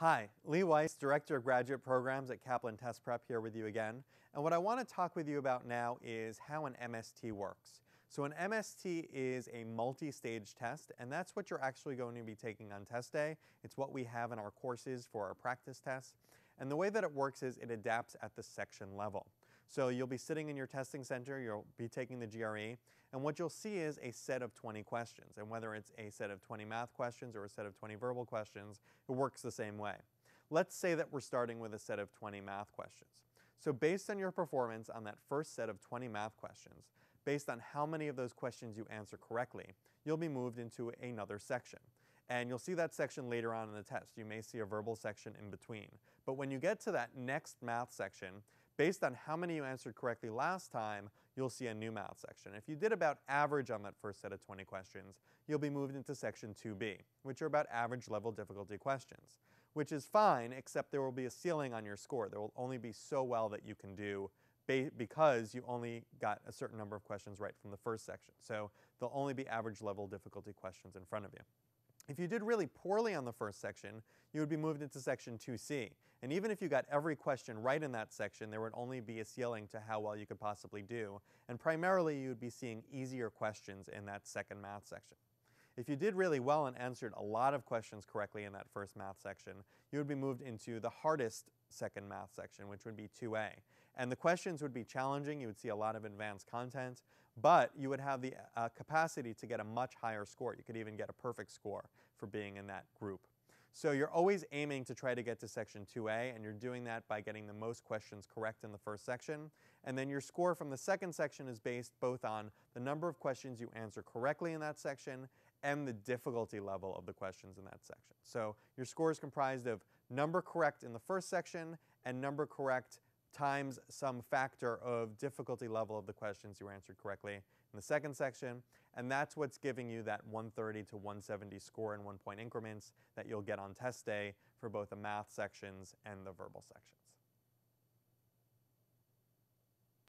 Hi, Lee Weiss, Director of Graduate Programs at Kaplan Test Prep here with you again. And what I want to talk with you about now is how an MST works. So an MST is a multi-stage test, and that's what you're actually going to be taking on test day. It's what we have in our courses for our practice tests. And the way that it works is it adapts at the section level. So you'll be sitting in your testing center, you'll be taking the GRE, and what you'll see is a set of 20 questions. And whether it's a set of 20 math questions or a set of 20 verbal questions, it works the same way. Let's say that we're starting with a set of 20 math questions. So based on your performance on that first set of 20 math questions, based on how many of those questions you answer correctly, you'll be moved into another section. And you'll see that section later on in the test. You may see a verbal section in between. But when you get to that next math section, based on how many you answered correctly last time, you'll see a new math section. If you did about average on that first set of 20 questions, you'll be moved into section 2B, which are about average level difficulty questions, which is fine, except there will be a ceiling on your score. There will only be so well that you can do because you only got a certain number of questions right from the first section. So there'll only be average level difficulty questions in front of you. If you did really poorly on the first section, you would be moved into section 2C. And even if you got every question right in that section, there would only be a ceiling to how well you could possibly do. And primarily, you would be seeing easier questions in that second math section. If you did really well and answered a lot of questions correctly in that first math section, you would be moved into the hardest second math section, which would be 2A. And the questions would be challenging. You would see a lot of advanced content, but you would have the capacity to get a much higher score. You could even get a perfect score for being in that group. So you're always aiming to try to get to section 2A, and you're doing that by getting the most questions correct in the first section. And then your score from the second section is based both on the number of questions you answer correctly in that section and the difficulty level of the questions in that section. So your score is comprised of number correct in the first section and number correct times some factor of difficulty level of the questions you answered correctly in the second section. And that's what's giving you that 130 to 170 score in 1-point increments that you'll get on test day for both the math sections and the verbal sections.